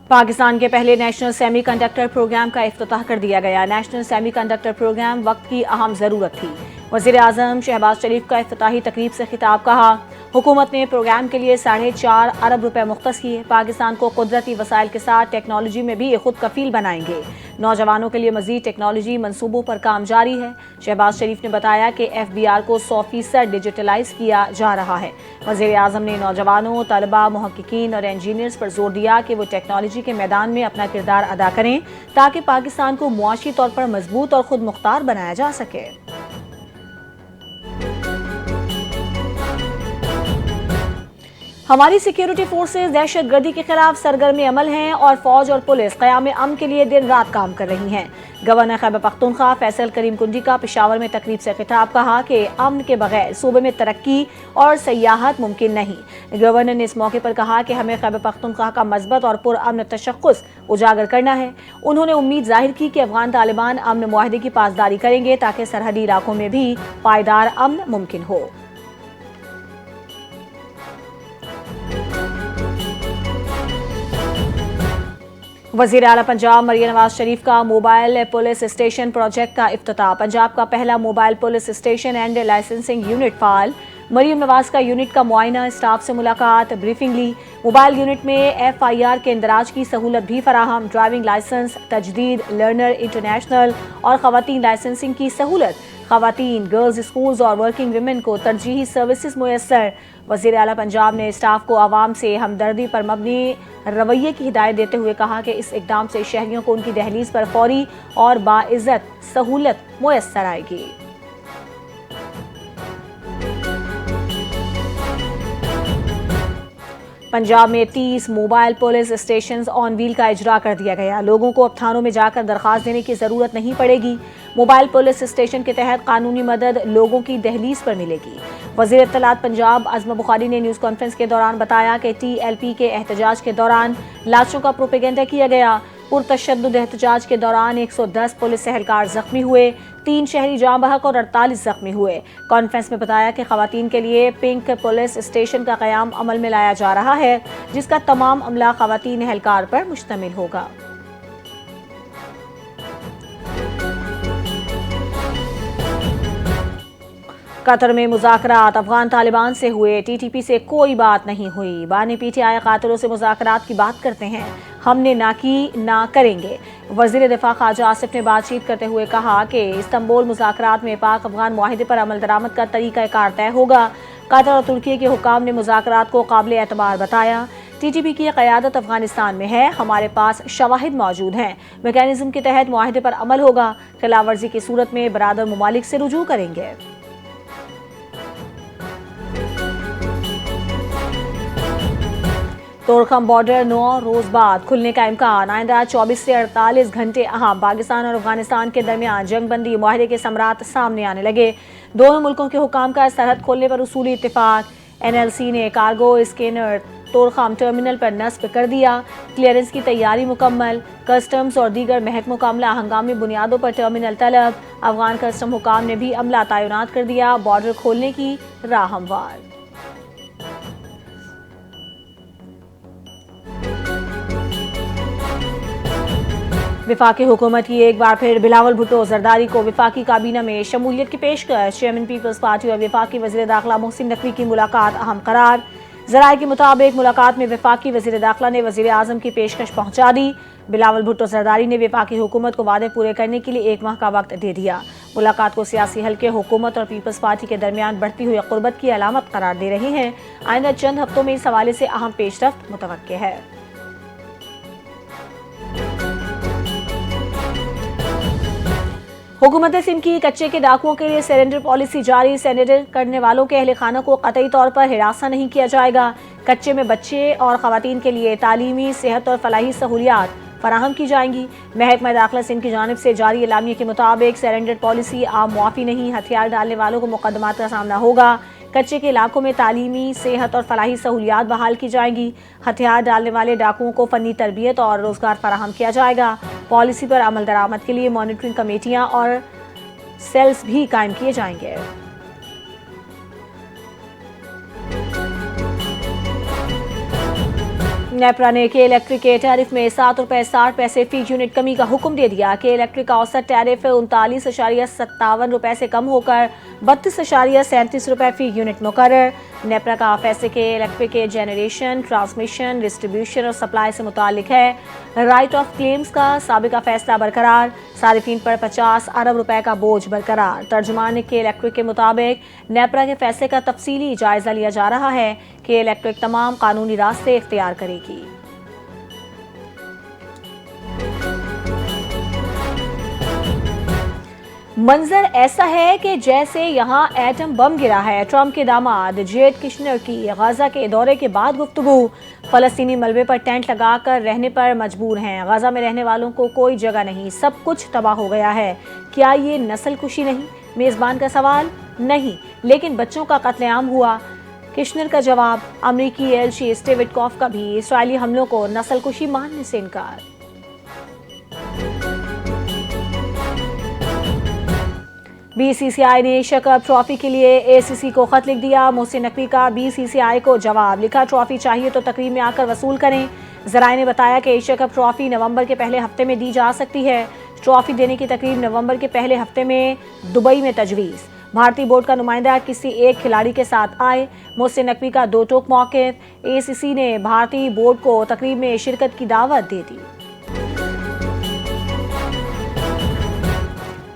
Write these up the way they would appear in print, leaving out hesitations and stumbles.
پاکستان کے پہلے national semi conductor programme کا افتتاح کر دیا گیا۔ نیشنل سیمی کنڈکٹر پروگرام وقت کی اہم ضرورت تھی۔ وزیر اعظم شہباز شریف کا افتتاحی تقریب سے خطاب کہا، حکومت نے پروگرام کے لیے 4.5 ارب روپے مختص کیے۔ پاکستان کو قدرتی وسائل کے ساتھ ٹیکنالوجی میں بھی خود کفیل بنائیں گے۔ نوجوانوں کے لیے مزید ٹیکنالوجی منصوبوں پر کام جاری ہے۔ شہباز شریف نے بتایا کہ FBR کو 100% ڈیجیٹلائز کیا جا رہا ہے۔ وزیر اعظم نے نوجوانوں، طلباء، محققین اور انجینئرز پر زور دیا کہ وہ ٹیکنالوجی کے میدان میں اپنا کردار ادا کریں تاکہ پاکستان کو معاشی طور پر مضبوط اور خود مختار بنایا جا سکے۔ ہماری سیکیورٹی فورسز دہشت گردی کے خلاف سرگرم عمل ہیں اور فوج اور پولیس قیام امن کے لیے دن رات کام کر رہی ہیں۔ گورنر خیبر پختونخوا فیصل کریم کنڈی کا پشاور میں تقریب سے خطاب، کہا کہ امن کے بغیر صوبے میں ترقی اور سیاحت ممکن نہیں۔ گورنر نے اس موقع پر کہا کہ ہمیں خیبر پختونخوا کا مثبت اور پرامن تشخص اجاگر کرنا ہے۔ انہوں نے امید ظاہر کی کہ افغان طالبان امن معاہدے کی پاسداری کریں گے تاکہ سرحدی علاقوں میں بھی پائیدار امن ممکن ہو۔ وزیر اعلیٰ پنجاب مریم نواز شریف کا موبائل پولیس اسٹیشن پروجیکٹ کا افتتاح۔ پنجاب کا پہلا mobile police station and licensing unit فعال۔ مریم نواز کا یونٹ کا معائنہ، اسٹاف سے ملاقات، بریفنگ لی۔ موبائل یونٹ میں FIR کے اندراج کی سہولت بھی فراہم۔ ڈرائیونگ لائسنس تجدید، لرنر انٹرنیشنل اور خواتین لائسنسنگ کی سہولت۔ خواتین، گرلز اسکولز اور ورکنگ ویمن کو ترجیحی سروسز میسر۔ وزیر اعلیٰ پنجاب نے اسٹاف کو عوام سے ہمدردی پر مبنی رویے کی ہدایت دیتے ہوئے کہا کہ اس اقدام سے شہریوں کو ان کی دہلیز پر فوری اور باعزت سہولت میسر آئے گی۔ پنجاب میں 30 موبائل پولیس اسٹیشنز آن ویل کا اجرا کر دیا گیا۔ لوگوں کو اب تھانوں میں جا کر درخواست دینے کی ضرورت نہیں پڑے گی۔ موبائل پولیس اسٹیشن کے تحت قانونی مدد لوگوں کی دہلیز پر ملے گی۔ وزیر اطلاعات پنجاب عظمہ بخاری نے نیوز کانفرنس کے دوران بتایا کہ TLP کے احتجاج کے دوران لاشوں کا پروپیگنڈا کیا گیا۔ پرتشدد احتجاج کے دوران 110 پولیس اہلکار زخمی ہوئے، 3 شہری جاں بحق اور 48 زخمی ہوئے۔ کانفرنس میں بتایا کہ خواتین کے لیے پنک پولیس اسٹیشن کا قیام عمل میں لایا جا رہا ہے، جس کا تمام عملہ خواتین اہلکار پر مشتمل ہوگا۔ قطر میں مذاکرات افغان طالبان سے ہوئے، TTP سے کوئی بات نہیں ہوئی۔ بانی PTI قاتلوں سے مذاکرات کی بات کرتے ہیں، ہم نے نہ کی نہ کریں گے۔ وزیر دفاع خواجہ آصف نے بات چیت کرتے ہوئے کہا کہ استنبول مذاکرات میں پاک افغان معاہدے پر عمل درآمد کا طریقہ کار طے ہوگا۔ قطر اور ترکی کے حکام نے مذاکرات کو قابل اعتبار بتایا۔ TTP کی قیادت افغانستان میں ہے، ہمارے پاس شواہد موجود ہیں، میکینزم کے تحت معاہدے پر عمل ہوگا، خلاف ورزی کی صورت میں برادر ممالک سے رجوع کریں گے۔ طورخم بارڈر 9 روز بعد کھلنے کا امکان۔ آئندہ 24 سے 48 گھنٹے اہم۔ پاکستان اور افغانستان کے درمیان جنگ بندی معاہدے کے ثمرات سامنے آنے لگے۔ دونوں ملکوں کے حکام کا سرحد کھولنے پر اصولی اتفاق۔ NLC نے کارگو اسکینر طورخم ٹرمینل پر نصب کر دیا۔ کلیئرنس کی تیاری مکمل۔ کسٹمز اور دیگر محکموں کا عملہ ہنگامی بنیادوں پر ٹرمینل طلب۔ افغان کسٹم حکام نے بھی عملہ تعینات کر دیا۔ بارڈر کھولنے کی راہ ہموار۔ وفاقی حکومت کی ایک بار پھر بلاول بھٹو زرداری کو وفاقی کابینہ میں شمولیت کی پیشکش۔ چیئرمین پیپلز پارٹی اور وفاقی وزیر داخلہ محسن نقوی کی ملاقات اہم قرار۔ ذرائع کے مطابق ملاقات میں وفاقی وزیر داخلہ نے وزیر اعظم کی پیشکش پہنچا دی۔ بلاول بھٹو زرداری نے وفاقی حکومت کو وعدے پورے کرنے کے لیے 1 ماہ کا وقت دے دیا۔ ملاقات کو سیاسی حلقے حکومت اور پیپلز پارٹی کے درمیان بڑھتی ہوئی قربت کی علامت قرار دے رہے ہیں۔ آئندہ چند ہفتوں میں اس حوالے سے اہم پیش رفت متوقع ہے۔ حکومت سندھ کی کچے کے ڈاکوؤں کے لیے سرنڈر پالیسی جاری۔ سرنڈر کرنے والوں کے اہل خانہ کو قطعی طور پر ہراساں نہیں کیا جائے گا۔ کچے میں بچے اور خواتین کے لیے تعلیمی، صحت اور فلاحی سہولیات فراہم کی جائیں گی۔ محکمہ داخلہ سندھ کی جانب سے جاری اعلامیے کے مطابق سرنڈر پالیسی عام معافی نہیں، ہتھیار ڈالنے والوں کو مقدمات کا سامنا ہوگا۔ کچے کے علاقوں میں تعلیمی، صحت اور فلاحی سہولیات بحال کی جائیں گی۔ ہتھیار ڈالنے والے ڈاکوؤں کو فنی تربیت اور روزگار فراہم کیا جائے گا۔ پالیسی پر عمل درآمد کے لیے مانیٹرنگ کمیٹیاں اور سیلز بھی قائم کیے جائیں گے۔ نیپرا نے کے الیکٹرک کے ٹیرف میں 7 روپے 60 پیسے فی یونٹ کمی کا حکم دے دیا۔ کے الیکٹرک کا اوسط ٹیرف 39.57 روپے سے کم ہو کر 32.37 روپے فی یونٹ مقرر۔ نیپرا کا فیصلے کے الیکٹرک کے جنریشن، ٹرانسمیشن، ڈسٹریبیوشن اور سپلائی سے متعلق ہے۔ رائٹ آف کلیمز کا سابقہ فیصلہ برقرار، صارفین پر 50 ارب روپے کا بوجھ برقرار۔ ترجمان کے الیکٹرک کے مطابق نیپرا کے فیصلے کا تفصیلی جائزہ لیا جا رہا ہے کہ الیکٹرک تمام قانونی راستے اختیار کرے گی۔ منظر ایسا ہے کہ جیسے یہاں ایٹم بم گرا ہے۔ ٹرمپ کے داماد جیریڈ کشنر کی غزہ کے دورے کے بعد گفتگو۔ فلسطینی ملبے پر ٹینٹ لگا کر رہنے پر مجبور ہیں۔ غزہ میں رہنے والوں کو کوئی جگہ نہیں، سب کچھ تباہ ہو گیا ہے۔ کیا یہ نسل کشی نہیں؟ میزبان کا سوال۔ نہیں، لیکن بچوں کا قتل عام ہوا۔ کشنر کا جواب۔ امریکی ایلچی اسٹیو وٹکوف کا بھی اسرائیلی حملوں کو نسل کشی ماننے سے انکار۔ بی سی سی آئی نے ایشیا کپ ٹرافی کے لیے اے سی سی کو خط لکھ دیا۔ محسن نقوی کا بی سی سی آئی کو جواب لکھا، ٹرافی چاہیے تو تقریب میں آ کر وصول کریں۔ ذرائع نے بتایا کہ ایشیا کپ ٹرافی نومبر کے پہلے ہفتے میں دی جا سکتی ہے۔ ٹرافی دینے کی تقریب نومبر کے پہلے ہفتے میں دبئی میں تجویز۔ بھارتی بورڈ کا نمائندہ کسی ایک کھلاڑی کے ساتھ آئے۔ محسن نقوی کا دو ٹوک موقف۔ اے سی سی نے بھارتی بورڈ کو تقریب میں شرکت کی دعوت دے دی۔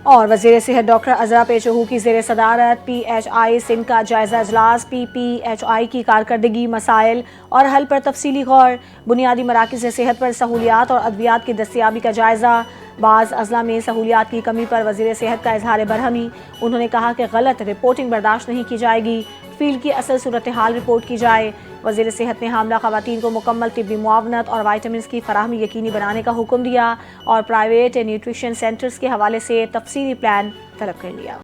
اور وزیر صحت ڈاکٹر عذرا پیچہو کی زیر صدارت پی ایچ آئی سندھ کا جائزہ اجلاس۔ پی ایچ آئی کی کارکردگی، مسائل اور حل پر تفصیلی غور۔ بنیادی مراکز صحت پر سہولیات اور ادویات کی دستیابی کا جائزہ۔ بعض اضلاع میں سہولیات کی کمی پر وزیر صحت کا اظہار برہمی۔ انہوں نے کہا کہ غلط رپورٹنگ برداشت نہیں کی جائے گی، فیلڈ کی اصل صورتحال رپورٹ کی جائے۔ وزیر صحت نے حاملہ خواتین کو مکمل طبی معاونت اور وائٹامنز کی فراہمی یقینی بنانے کا حکم دیا اور پرائیویٹ نیوٹریشن سینٹرز کے حوالے سے تفصیلی پلان طلب کر لیا۔